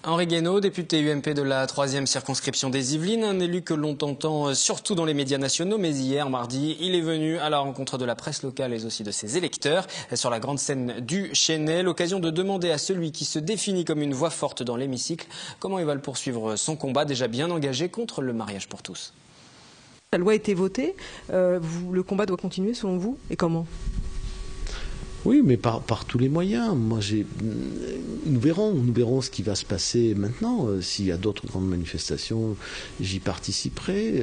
Henri Guénaud, député UMP de la 3e circonscription des Yvelines, un élu que l'on entend surtout dans les médias nationaux, mais hier, mardi, il est venu à la rencontre de la presse locale et aussi de ses électeurs sur la grande scène du Chesnay, l'occasion de demander à celui qui se définit comme une voix forte dans l'hémicycle comment il va le poursuivre son combat déjà bien engagé contre le mariage pour tous. La loi a été votée, le combat doit continuer selon vous, et comment ? Oui, mais par tous les moyens. Nous verrons ce qui va se passer maintenant. S'il y a d'autres grandes manifestations, j'y participerai.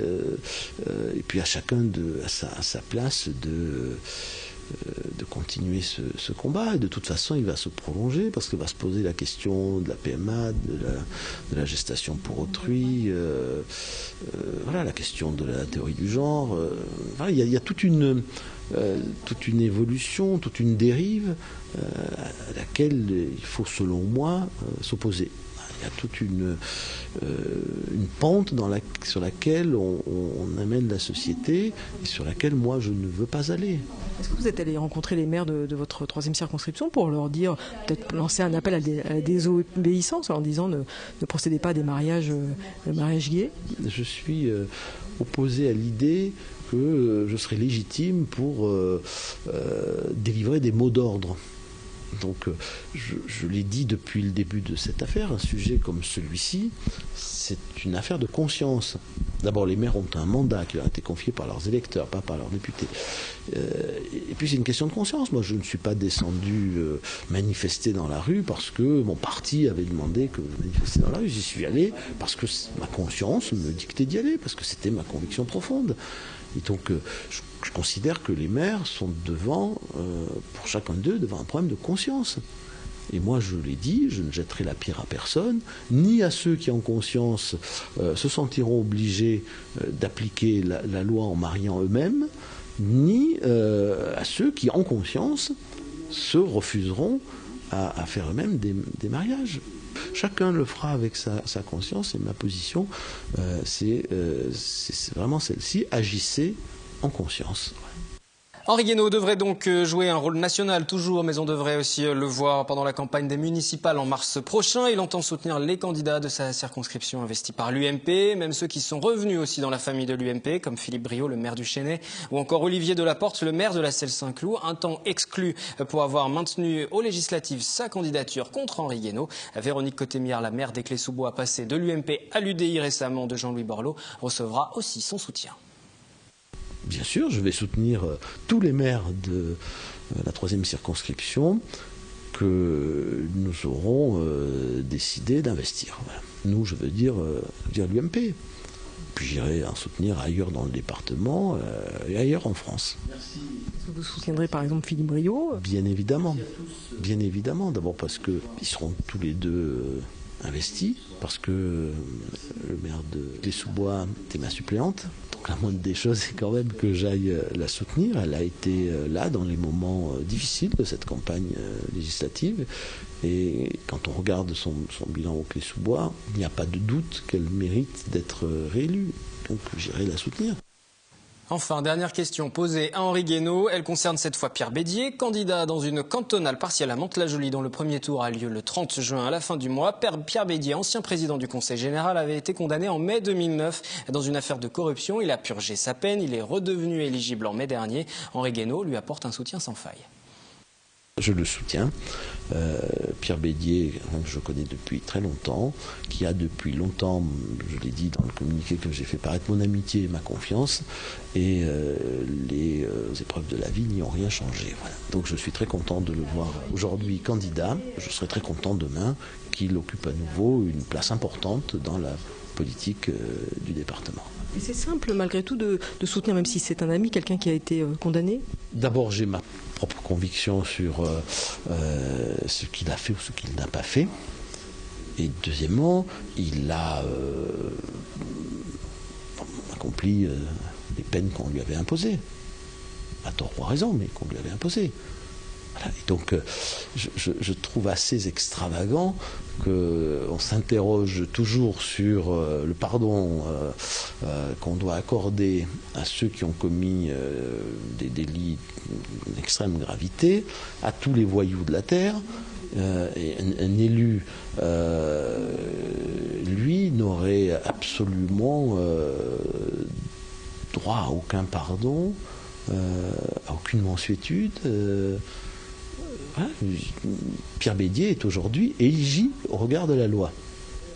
Et puis à chacun à sa place de continuer ce combat. Et de toute façon, il va se prolonger parce qu'il va se poser la question de la PMA, de la gestation pour autrui, voilà, la question de la théorie du genre. Voilà, il y a toute une évolution, toute une dérive à laquelle il faut, selon moi, s'opposer. Il y a toute une pente sur laquelle on amène la société et sur laquelle moi je ne veux pas aller. Est-ce que vous êtes allé rencontrer les maires de votre 3e circonscription pour leur dire, peut-être lancer un appel à la désobéissance en disant ne procédez pas à des mariages gays ? Je suis opposé à l'idée que je serais légitime pour délivrer des mots d'ordre. Donc je l'ai dit depuis le début de cette affaire, un sujet comme celui-ci, c'est une affaire de conscience. D'abord, les maires ont un mandat qui leur a été confié par leurs électeurs, pas par leurs députés. Et puis c'est une question de conscience. Moi, je ne suis pas descendu manifester dans la rue parce que mon parti avait demandé que je manifestais dans la rue. J'y suis allé parce que ma conscience me dictait d'y aller, parce que c'était ma conviction profonde. Et donc, je considère que les maires sont pour chacun d'eux, devant un problème de conscience. Et moi, je l'ai dit, je ne jetterai la pierre à personne, ni à ceux qui, en conscience, se sentiront obligés d'appliquer la loi en mariant eux-mêmes, ni à ceux qui, en conscience, se refuseront à faire eux-mêmes des mariages. Chacun le fera avec sa conscience, et ma position, c'est vraiment celle-ci. Agissez en conscience. Henri Guénaud devrait donc jouer un rôle national toujours, mais on devrait aussi le voir pendant la campagne des municipales en mars prochain. Il entend soutenir les candidats de sa circonscription investis par l'UMP, même ceux qui sont revenus aussi dans la famille de l'UMP, comme Philippe Briot, le maire du Chesnay, ou encore Olivier Delaporte, le maire de la Celle-Saint-Cloud, un temps exclu pour avoir maintenu aux législatives sa candidature contre Henri Guénaud. Véronique Cotemière, la maire d'Éclé-sous-Bois, passée de l'UMP à l'UDI récemment de Jean-Louis Borloo, recevra aussi son soutien. Bien sûr, je vais soutenir tous les maires de la 3e circonscription que nous aurons décidé d'investir. Voilà. Nous, je veux dire l'UMP. Puis j'irai en soutenir ailleurs dans le département et ailleurs en France. Merci. Est-ce que vous soutiendrez par exemple Philippe Briot ? Bien évidemment. Bien évidemment. D'abord parce qu'ils seront tous les deux investis, parce que le maire de Éclé-sous-Bois était ma suppléante. Donc la moindre des choses, c'est quand même que j'aille la soutenir. Elle a été là dans les moments difficiles de cette campagne législative. Et quand on regarde son bilan au Éclé-sous-Bois, il n'y a pas de doute qu'elle mérite d'être réélue. Donc j'irai la soutenir. Enfin, dernière question posée à Henri Guénaud. Elle concerne cette fois Pierre Bédier, candidat dans une cantonale partielle à Mantes-la-Jolie dont le premier tour a lieu le 30 juin à la fin du mois. Pierre Bédier, ancien président du Conseil général, avait été condamné en mai 2009 dans une affaire de corruption. Il a purgé sa peine, il est redevenu éligible en mai dernier. Henri Guénaud lui apporte un soutien sans faille. Je le soutiens. Pierre Bédier, que je connais depuis très longtemps, qui a depuis longtemps, je l'ai dit dans le communiqué que j'ai fait paraître, mon amitié et ma confiance, et les épreuves de la vie n'y ont rien changé. Voilà. Donc je suis très content de le voir aujourd'hui candidat. Je serai très content demain qu'il occupe à nouveau une place importante dans la politique du département. Et c'est simple malgré tout de soutenir, même si c'est un ami, quelqu'un qui a été condamné ? D'abord, j'ai ma propre conviction sur ce qu'il a fait ou ce qu'il n'a pas fait. Et deuxièmement, il a accompli les peines qu'on lui avait imposées. À tort ou à raison, mais qu'on lui avait imposées. Voilà. Et donc, je trouve assez extravagant qu'on s'interroge toujours sur le pardon qu'on doit accorder à ceux qui ont commis des délits d'extrême gravité, à tous les voyous de la terre, et un élu, lui, n'aurait absolument droit à aucun pardon, à aucune mansuétude. Voilà. Pierre Bédier est aujourd'hui éligible au regard de la loi.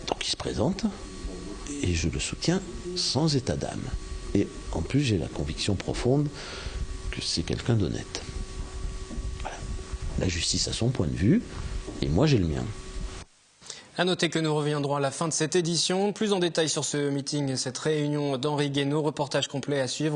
Donc il se présente et je le soutiens sans état d'âme. Et en plus, j'ai la conviction profonde que c'est quelqu'un d'honnête. Voilà. La justice a son point de vue et moi j'ai le mien. À noter que nous reviendrons à la fin de cette édition, plus en détail sur ce meeting, cette réunion d'Henri Guénaud, reportage complet à suivre.